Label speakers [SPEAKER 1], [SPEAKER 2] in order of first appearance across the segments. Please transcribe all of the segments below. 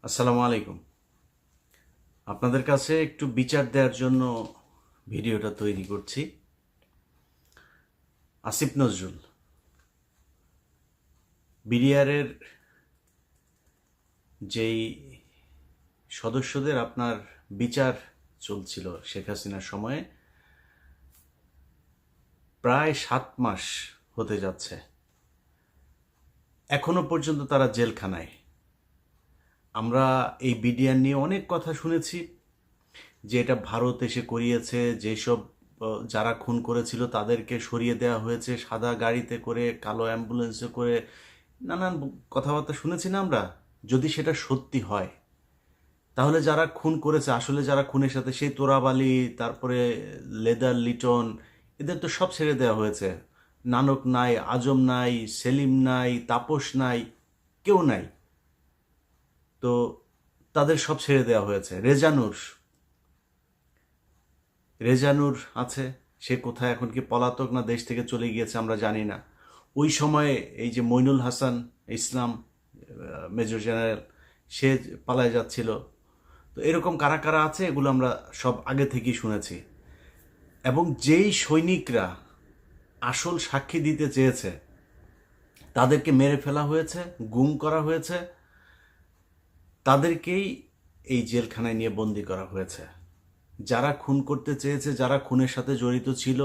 [SPEAKER 1] আসসালামু আলাইকুম। আপনাদের কাছে একটু বিচার দেওয়ার জন্য ভিডিওটা তৈরি করছি। আসিফ নজরুল বিডিআরের যেই সদস্যদের আপনার বিচার চলছিল শেখ হাসিনার সময়ে, প্রায় 7 মাস হতে যাচ্ছে, এখনো পর্যন্ত তারা জেলখানায়। আমরা এই বিডিআর নিয়ে অনেক কথা শুনেছি যে এটা ভারত এসে করিয়েছে, যেসব যারা খুন করেছিল তাদেরকে সরিয়ে দেওয়া হয়েছে সাদা গাড়িতে করে, কালো অ্যাম্বুলেন্সে করে, নানান কথাবার্তা শুনেছি না আমরা। যদি সেটা সত্যি হয় তাহলে যারা খুন করেছে, আসলে যারা খুনের সাথে, সেই তোরাবালি, তারপরে লেদার লিটন, এদের তো সব ছেড়ে দেওয়া হয়েছে। নানক নাই, আজম নাই, সেলিম নাই, তাপস নাই, কেউ নাই। তো তাদের সব ছেড়ে দেওয়া হয়েছে। রেজানুর আছে, সে কোথায় এখন, কি পলাতক না দেশ থেকে চলে গিয়েছে আমরা জানি না। ওই সময়ে এই যে মইনুল হাসান ইসলাম, মেজর জেনারেল, সে পালায় যাচ্ছিল। তো এরকম কারা কারা আছে এগুলো আমরা সব আগে থেকেই শুনেছি। এবং যেই সৈনিকরা আসল সাক্ষী দিতে চেয়েছে তাদেরকে মেরে ফেলা হয়েছে, গুম করা হয়েছে, তাদেরকেই এই জেলখানায় নিয়ে বন্দি করা হয়েছে। যারা খুন করতে চেয়েছে, যারা খুনের সাথে জড়িত ছিল,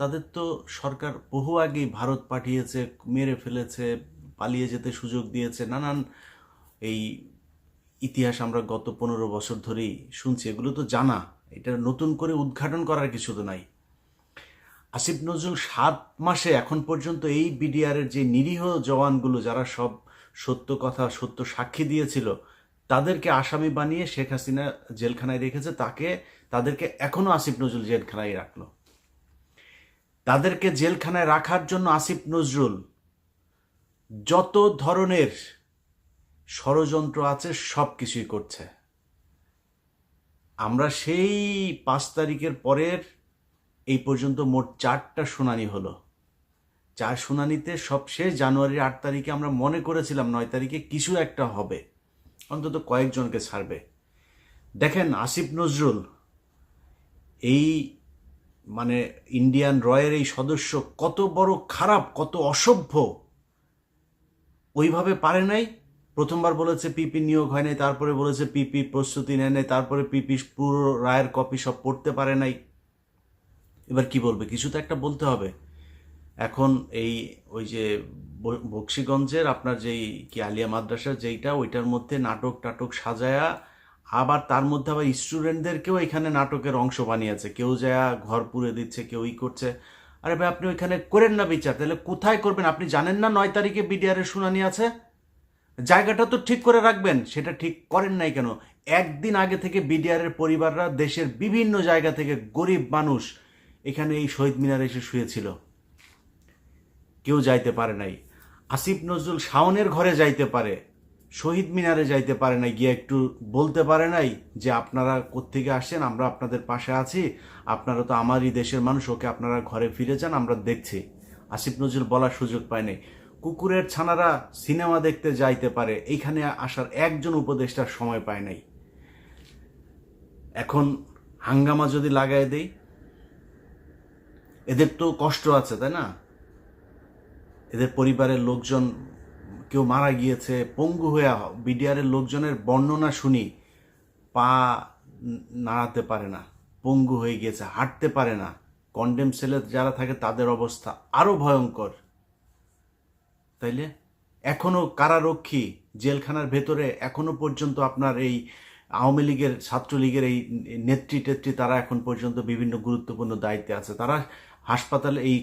[SPEAKER 1] তাদের তো সরকার বহু আগেই ভারত পাঠিয়েছে, মেরে ফেলেছে, পালিয়ে যেতে সুযোগ দিয়েছে। নানান এই ইতিহাস আমরা গত 15 বছর ধরেই শুনছি, এগুলো তো জানা, এটা নতুন করে উদ্ঘাটন করার কিছু তো নাই। আসিফ নজরুল 7 মাসে এখন পর্যন্ত এই বিডিআরের যে নিরীহ জওয়ানগুলো, যারা সব সত্য কথা, সত্য সাক্ষী দিয়েছিল, তাদেরকে আসামি বানিয়ে শেখ হাসিনা জেলখানায় রেখেছে। তাদেরকে এখনো আসিফ নজরুল জেলখানায় রাখলো। তাদেরকে জেলখানায় রাখার জন্য আসিফ নজরুল যত ধরনের ষড়যন্ত্র আছে সব কিছুই করছে। আমরা সেই 5 তারিখের পরের এই পর্যন্ত মোট 4টা শুনানি হলো। 4 শুনানিতে সব শেষ জানুয়ারির 8 তারিখে আমরা মনে করেছিলাম 9 তারিখে কিছু একটা হবে, অন্তত কয়েকজনকে ছাড়বে। দেখেন আসিফ নজরুল এই মানে ইন্ডিয়ান রয়ের এই সদস্য কত বড় খারাপ, কত অসভ্য। ওইভাবে পারে নাই। প্রথমবার বলেছে পিপি নিয়োগ হয় নাই, তারপরে বলেছে পিপি প্রস্তুতি নেয় নাই, তারপরে পিপি পুরো রায়ের কপি সব পড়তে পারে নাই। এবার কি বলবে? কিছু তো একটা বলতে হবে। এখন ওই যে বক্সিগঞ্জের আপনার যেই কি আলিয়া মাদ্রাসা যেইটা, ওইটার মধ্যে নাটক টাটক সাজায়া, আবার তার মধ্যে আবার স্টুডেন্টদেরকেও এখানে নাটকের অংশ বানিয়েছে। কেউ যায় ঘর পুড়ে দিচ্ছে, কেউ করছে। আরে ভাই, আপনি ওইখানে করেন না বিচার, তাহলে কোথায় করবেন? আপনি জানেন না 9 তারিখে বিডিআর এর শুনানি আছে? জায়গাটা তো ঠিক করে রাখবেন, সেটা ঠিক করেন নাই কেন? একদিন আগে থেকে বিডিআর এর পরিবাররা দেশের বিভিন্ন জায়গা থেকে, গরিব মানুষ এখানে এই শহীদ মিনারে এসে শুয়েছিল, কেউ যাইতে পারে নাই। আসিফ নজরুল শাওনের ঘরে যাইতে পারে, শহীদ মিনারে যাইতে পারে নাই, গিয়ে একটু বলতে পারে নাই যে আপনারা কোত্থেকে আসছেন, আমরা আপনাদের পাশে আছি, আপনারা তো আমারই দেশের মানুষ, ওকে আপনারা ঘরে ফিরে যান, আমরা দেখছি। আসিফ নজরুল বলার সুযোগ পায় নাই। কুকুরের ছানারা সিনেমা দেখতে যাইতে পারে, এইখানে আসার একজন উপদেষ্টার সময় পায় নাই। এখন হাঙ্গামা যদি লাগাই দেই, এদের তো কষ্ট আছে, তাই না? এদের পরিবারের লোকজন, কেউ মারা গিয়েছে পঙ্গু হয়ে। বিডিআরের লোকজনের বর্ণনা শুনি, পা নাড়াতে পারে না, পঙ্গু হয়ে গিয়েছে, হাঁটতে পারে না। কন্ডেম সেলে যারা থাকে তাদের অবস্থা আরো ভয়ঙ্কর। তাইলে এখনো কারারক্ষী জেলখানার ভেতরে, এখনো পর্যন্ত আপনার এই আওয়ামী লীগের, ছাত্রলীগের এই নেত্রী তারা এখন পর্যন্ত বিভিন্ন গুরুত্বপূর্ণ দায়িত্বে আছে। তারা হাসপাতালে, এই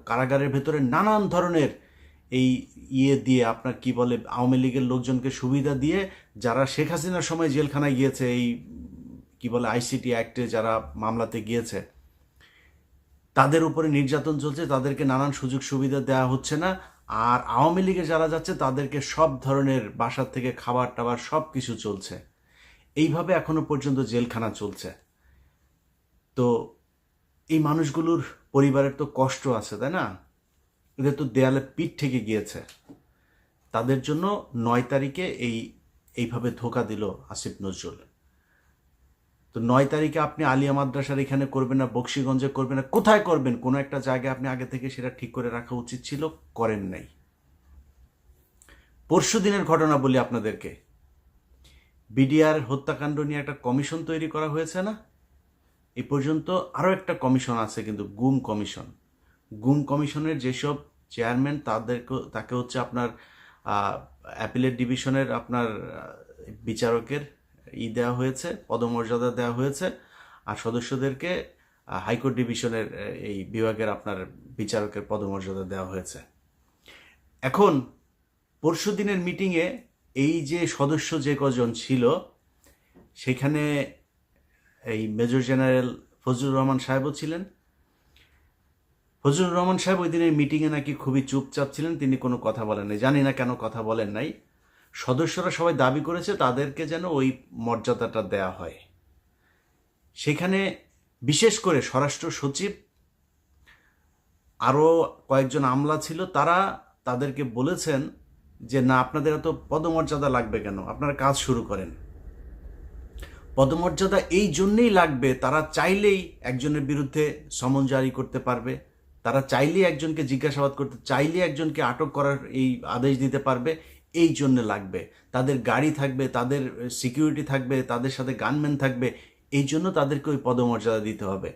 [SPEAKER 1] কারাগারের ভেতরে নানান ধরনের এই দিয়ে আপনার কি বলে, আওয়ামী লীগের লোকজনকে সুবিধা দিয়ে, যারা শেখ হাসিনার সময় জেলখানায় গিয়েছে, এই কি বলে আইসিটি অ্যাক্টে যারা মামলাতে গিয়েছে, তাদের উপরে নির্যাতন চলছে, তাদেরকে নানান সুযোগ সুবিধা দেওয়া হচ্ছে না। আর আওয়ামী লীগে যারা যাচ্ছে তাদেরকে সব ধরনের বাসা থেকে খাবার টাবার সব কিছু চলছে। এইভাবে এখনো পর্যন্ত জেলখানা চলছে। তো এই মানুষগুলোর পরিবারের তো কষ্ট আছে, তাই না? এদের তো দেয়ালে পিঠ থেকে গিয়েছে। তাদের জন্য 9 তারিখে এই এইভাবে ধোকা দিল আসিফ নজরুল। তো 9 তারিখে আপনি আলিয়া মাদ্রাসার এখানে করবেন না, বকশীগঞ্জে করবেন না, কোথায় করবেন? কোনো একটা জায়গায় আপনি আগে থেকে সেটা ঠিক করে রাখা উচিত ছিল, করেন নাই। পরশু দিনের ঘটনা বলি আপনাদেরকে, বিডিআর হত্যাকাণ্ড নিয়ে একটা কমিশন তৈরি করা হয়েছে না? এই পর্যন্ত আরও একটা কমিশন আছে, কিন্তু গুম কমিশন। গুম কমিশনের যেসব চেয়ারম্যান তাকে হচ্ছে আপনার অ্যাপিলেট ডিভিশনের আপনার বিচারকের দেওয়া হয়েছে, পদমর্যাদা দেওয়া হয়েছে, আর সদস্যদেরকে হাইকোর্ট ডিভিশনের এই বিভাগের আপনার বিচারকের পদমর্যাদা দেওয়া হয়েছে। এখন পরশু দিনের মিটিংয়ে এই যে সদস্য যে কজন ছিল, সেখানে এই মেজর জেনারেল ফজলুর রহমান সাহেবও ছিলেন। ফজলুর রহমান সাহেব ওই দিনের মিটিংয়ে নাকি খুবই চুপচাপ ছিলেন, তিনি কোনো কথা বলেন নাই। জানি না কেন কথা বলেন নাই। সদস্যরা সবাই দাবি করেছে তাদেরকে যেন ওই মর্যাদাটা দেয়া হয়। সেখানে বিশেষ করে স্বরাষ্ট্র সচিব, আরও কয়েকজন আমলা ছিল, তাদেরকে বলেছেন যে না, আপনাদের এত পদমর্যাদা লাগবে কেন, আপনারা কাজ শুরু করেন। পদমর্যাদা এই জন্যেই লাগবে, তারা চাইলেই একজনের বিরুদ্ধে সমন জারি করতে পারবে, তারা চাইলেই একজনকে জিজ্ঞাসাবাদ করতে, চাইলেই একজনকে আটক করার এই আদেশ দিতে পারবে, এই জন্য লাগবে। তাদের গাড়ি থাকবে, তাদের সিকিউরিটি থাকবে, তাদের সাথে গানম্যান থাকবে, এই জন্য তাদেরকে ওই পদমর্যাদা দিতে হবে।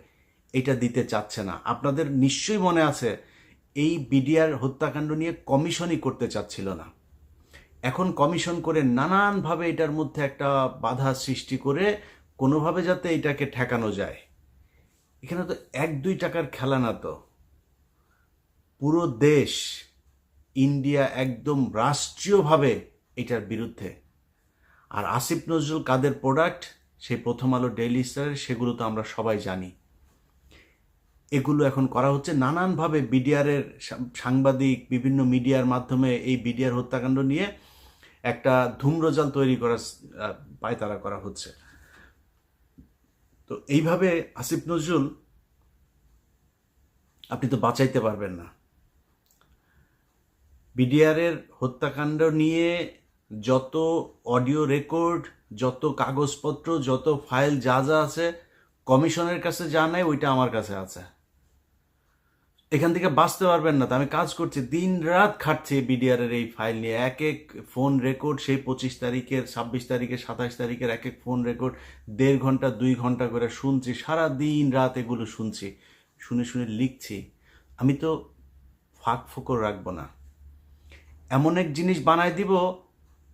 [SPEAKER 1] এটা দিতে চাচ্ছে না। আপনাদের নিশ্চয়ই মনে আছে, এই বিডিআর হত্যাকাণ্ড নিয়ে কমিশনই করতে চাচ্ছিল না। এখন কমিশন করে নানানভাবে এটার মধ্যে একটা বাধা সৃষ্টি করে কোনোভাবে যাতে এটাকে ঠেকানো যায়। এখানে তো 1-2 টাকার খেলা না, তো পুরো দেশ, ইন্ডিয়া একদম রাষ্ট্রীয়ভাবে এটার বিরুদ্ধে। আর আসিফ নজরুল কাদের প্রোডাক্ট, সেই প্রথম আলো, ডেইলি স্টারের, সেগুলো তো আমরা সবাই জানি। এগুলো এখন করা হচ্ছে নানানভাবে, বিডিআরের সাংবাদিক, বিভিন্ন মিডিয়ার মাধ্যমে এই বিডিআর হত্যাকাণ্ড নিয়ে একটা ধূম্রজাল তৈরি করার পায়তারা করা হচ্ছে। তো এইভাবে আসিফ নজরুল আপনি তো বাঁচাইতে পারবেন না। বিডিআরের হত্যাকাণ্ড নিয়ে যত অডিও রেকর্ড, যত কাগজপত্র, যত ফাইল যা যা আছে, কমিশনের কাছে যা নাই ওইটা আমার কাছে আছে। এখান থেকে বাঁচতে পারবেন না। তো আমি কাজ করছি, দিন রাত খাটছি বিডিআরের এই ফাইল নিয়ে। এক এক ফোন রেকর্ড, সেই 25 তারিখের, 26 তারিখের, 27 তারিখের এক এক ফোন রেকর্ড 1.5 ঘন্টা 2 ঘন্টা করে শুনছি, সারা দিন রাত এগুলো শুনছি, শুনে শুনে লিখছি। আমি তো ফাঁক ফোকর রাখবো না। এমন এক জিনিস বানায় দিব,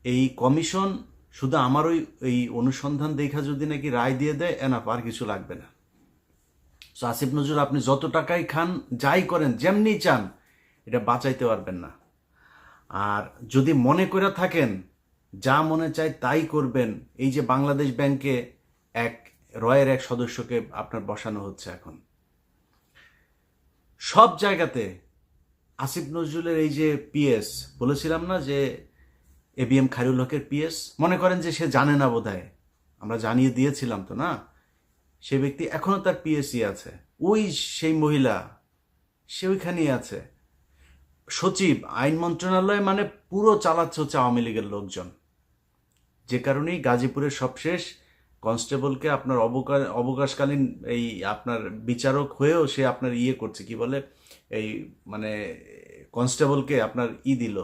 [SPEAKER 1] এই কমিশন শুধু আমার এই অনুসন্ধান দেখা যদি নাকি রায় দিয়ে দেয়, এনাফ, আর কিছু লাগবে না। সো আসিফ নজরুল, আপনি যত টাকাই খান, যাই করেন, যেমনি চান, এটা বাঁচাইতে পারবেন না। আর যদি মনে করে থাকেন যা মনে চায় তাই করবেন, এই যে বাংলাদেশ ব্যাংকে রয়ের এক সদস্যকে আপনার বসানো হচ্ছে এখন, সব জায়গাতে আসিফ নজরুলের এই যে পিএস, বলেছিলাম না যে এবিএম খায়রুল হকের পিএস, মনে করেন যে সে জানে না বোধহয়, আমরা জানিয়ে দিয়েছিলাম তো না, সে ব্যক্তি এখনো তার পিএসসি আছে, ওই সেই মহিলা, সে ওইখানেই আছে। সচিব, আইন মন্ত্রণালয়, মানে পুরো চালাচ্ছে হচ্ছে আওয়ামী লীগের লোকজন। যে কারণেই গাজীপুরের সবশেষ কনস্টেবলকে আপনার অবকাশকালীন এই আপনার বিচারক হয়েও সে আপনার করছে, কি বলে, এই মানে কনস্টেবলকে আপনার দিল,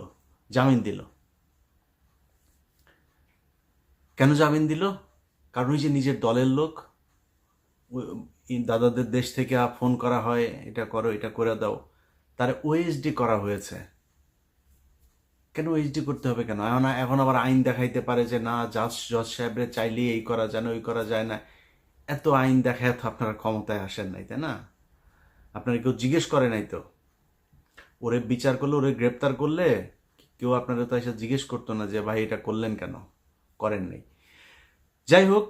[SPEAKER 1] জামিন দিল। কেন জামিন দিল? কারণ ওই যে নিজের দলের লোক, দাদাদের দেশ থেকে ফোন করা হয়, এটা করো, এটা করে দাও, তার ওএসডি করা হয়েছে। কেন ওএসডি করতে হবে কেন? এখন আবার আইন দেখাইতে পারে যে না, জজ সাহেবরে চাইলেই এই করা যায় না, ওই করা যায় না। এত আইন দেখায় তো আপনারা ক্ষমতায় আসেন নাই, তাই না? আপনারা কেউ জিজ্ঞেস করে নাই তো। ওরে বিচার করলে, ওরে গ্রেপ্তার করলে কেউ আপনারা তো এসে জিজ্ঞেস করতো না যে ভাই এটা করলেন কেন, করেন নাই। যাই হোক,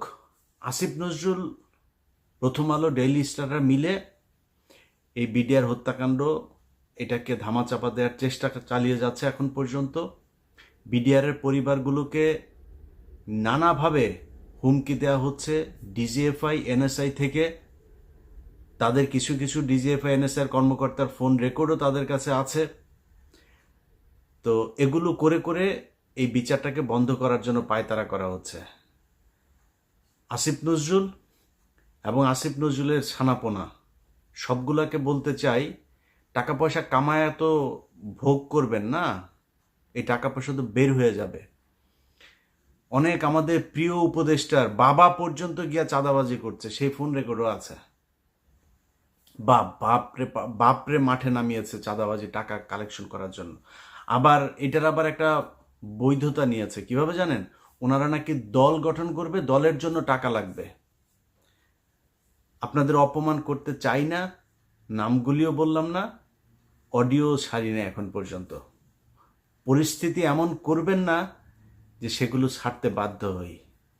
[SPEAKER 1] আসিফ নজরুল, প্রথম আলো, ডেইলি স্টার মিলে এই বিডিআর হত্যাকাণ্ড, এটাকে ধামাচাপা দেওয়ার চেষ্টা চালিয়ে যাচ্ছে এখন পর্যন্ত। বিডিআরের পরিবারগুলোকে নানাভাবে হুমকি দেওয়া হচ্ছে ডিজিএফআই, এনএসআই থেকে। তাদের কিছু কিছু ডিজিএফআই, এনএসআই কর্মকর্তার ফোন রেকর্ডও তাদের কাছে আছে। তো এগুলো করে করে এই বিচারটাকে বন্ধ করার জন্য পায়তারা করা হচ্ছে। আসিফ নজরুল এবং আসিফ নজরুলের ছানাপোনা সবগুলাকে বলতে চাই, টাকা পয়সা কামায় তো ভোগ করবেন না, এই টাকা পয়সা তো বের হয়ে যাবে। অনেক আমাদের প্রিয় উপদেষ্টার বাবা পর্যন্ত গিয়া চাঁদাবাজি করছে, সেই ফোন রেকর্ডও আছে। বাপরে মাঠে নামিয়েছে চাঁদাবাজি টাকা কালেকশন করার জন্য। আবার এটার আবার একটা বৈধতা নিয়েছে, কিভাবে জানেন? ওনারা নাকি দল গঠন করবে, দলের জন্য টাকা লাগবে। আপনাদের অপমান করতে চাই না, নামগুলিও বললাম না, অডিও ছাড়ি না এখন পর্যন্ত। পরিস্থিতি এমন করবেন না যে সেগুলো ছাড়তে বাধ্য হই,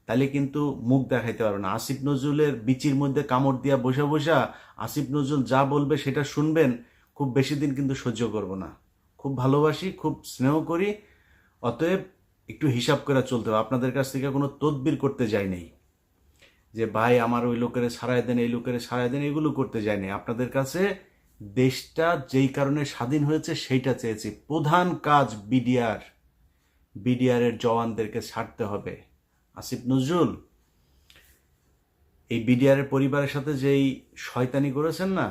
[SPEAKER 1] তাহলে কিন্তু মুখ দেখাইতে পারবে না। আসিফ নজরুলের বিচির মধ্যে কামড় দিয়া বসা বসা আসিফ নজরুল যা বলবে সেটা শুনবেন, খুব বেশি দিন কিন্তু সহ্য করব না। খুব ভালোবাসি, খুব স্নেহ করি, অতএব একটু হিসাব করে চলতে হবে। আপনাদের কাছ থেকে কোনো তদবির করতে যাই নাই যে ভাই আমার ওই লোকের সারাই দেন, এই লোকের সারাই দেন, এগুলো করতে যাই নাই। আপনাদের কাছে দেশটা যেই কারণে স্বাধীন হয়েছে সেইটা চেয়েছি। প্রধান কাজ বিডিআরের জওয়ানদেরকে ছাড়তে হবে। আসিফ নজরুল এই বিডিআরের পরিবারের সাথে যেই শয়তানি করেছেন না,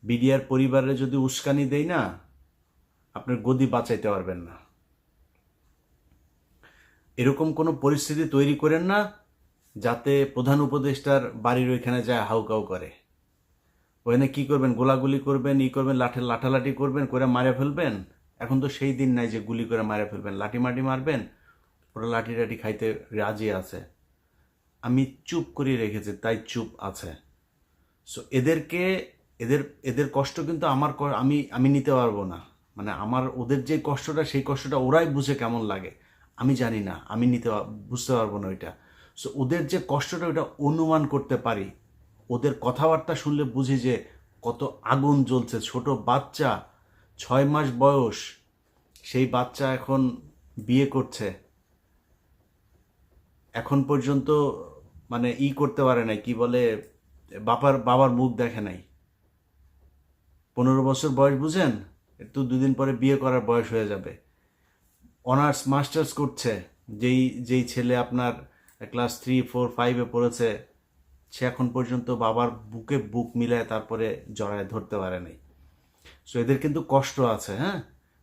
[SPEAKER 1] বিডিআর পরিবারে যদি উস্কানি দেই না, আপনার গদি বাঁচাইতে পারবেন না। এরকম কোনো পরিস্থিতি তৈরি করেন না যাতে প্রধান উপদেষ্টার বাড়ির ওইখানে যায় হাউকাউ করে। ওখানে কি করবেন? গোলাগুলি করবেন, করবেন, লাঠালাঠি করবেন, করে মারে ফেলবেন। এখন তো সেই দিন নাই যে গুলি করে মারে ফেলবেন, লাঠি মারবেন। ওরা লাঠি টাঠি খাইতে রাজি আছে। আমি চুপ করে রেখেছি, তাই চুপ আছে। সো এদের কষ্ট কিন্তু আমি নিতে পারবো না। মানে ওদের যে কষ্টটা, সেই কষ্টটা ওরাই বুঝে কেমন লাগে। আমি জানি না, আমি বুঝতে পারবো না ওইটা। সো ওদের যে কষ্টটা ওইটা অনুমান করতে পারি। ওদের কথাবার্তা শুনলে বুঝি যে কত আগুন জ্বলছে। ছোট বাচ্চা, 6 মাস বয়স, সেই বাচ্চা এখন বিয়ে করছে, এখন পর্যন্ত মানে করতে পারে নাই, কি বলে, বাবার মুখ দেখে নাই। 15 বছর বয়স, বুঝেন? একটু 2 দিন পরে বিয়ে করার বয়স হয়ে যাবে। অনার্স মাস্টার্স করছে, যেই ছেলে আপনার ক্লাস 3, 4, 5-এ পড়েছে, সে এখন পর্যন্ত বাবার বুকে বুক মিলায় তারপরে জড়ায় ধরতে পারে নাই। সো এদের কিন্তু কষ্ট আছে, হ্যাঁ,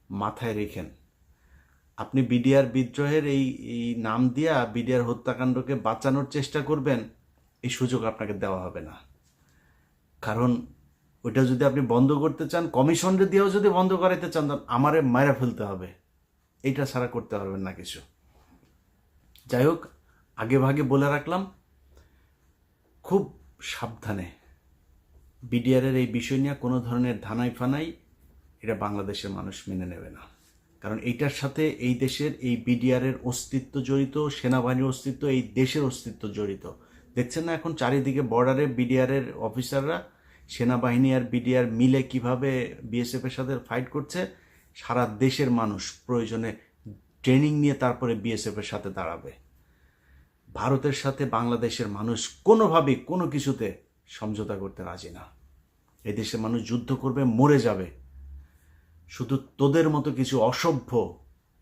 [SPEAKER 1] মাথায় রেখেন। আপনি বিডিআর বিদ্রোহের এই নাম দিয়া বিডিআর হত্যাকাণ্ডকে বাঁচানোর চেষ্টা করবেন, এই সুযোগ আপনাকে দেওয়া হবে না। কারণ ওইটা যদি আপনি বন্ধ করতে চান, কমিশনরে দিয়েও যদি বন্ধ করাইতে চান, আমারে মারা ফেলতে হবে। এইটা ছাড়া করতে পারবেন না কিছু। যাই হোক, আগে ভাগে বলে রাখলাম, খুব সাবধানে। বিডিআরের এই বিষয় নিয়ে কোনো ধরনের ধানাই ফানাই এটা বাংলাদেশের মানুষ মেনে নেবে না। কারণ এইটার সাথে এই দেশের এই বিডিআরের অস্তিত্ব জড়িত, সেনাবাহিনীর অস্তিত্ব, এই দেশের অস্তিত্ব জড়িত। দেখছেন না এখন চারিদিকে বর্ডারে বিডিআরের অফিসাররা, সেনাবাহিনী আর বিডিআর মিলে কিভাবে বিএসএফের সাথে ফাইট করছে। সারা দেশের মানুষ প্রয়োজনে ট্রেনিং নিয়ে তারপরে বিএসএফের সাথে দাঁড়াবে। ভারতের সাথে বাংলাদেশের মানুষ কোনোভাবেই কোনো কিছুতে সমঝোতা করতে রাজি না। এই দেশের মানুষ যুদ্ধ করবে, মরে যাবে। শুধু তোদের মতো কিছু অসভ্য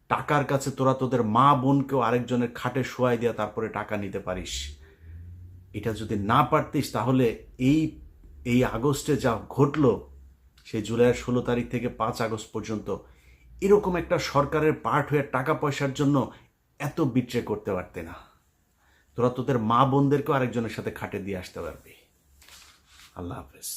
[SPEAKER 1] টাকার কাছে তোরা তোদের মা বোনকেও আরেকজনের খাটে শোয়াই দিয়া তারপরে টাকা নিতে পারিস। এটা যদি না পারতিস, তাহলে এই আগস্টে যা ঘটলো, সেই জুলাইয়ের 16 তারিখ থেকে 5 আগস্ট পর্যন্ত, এরকম একটা সরকারের পার্ট হয়ে টাকা পয়সার জন্য এত বিট্রে করতে পারতে না। তোরা তোদের মা বোনদেরকেও আরেকজনের সাথে খাটে দিয়ে আসতে পারবি। আল্লাহ হাফেজ।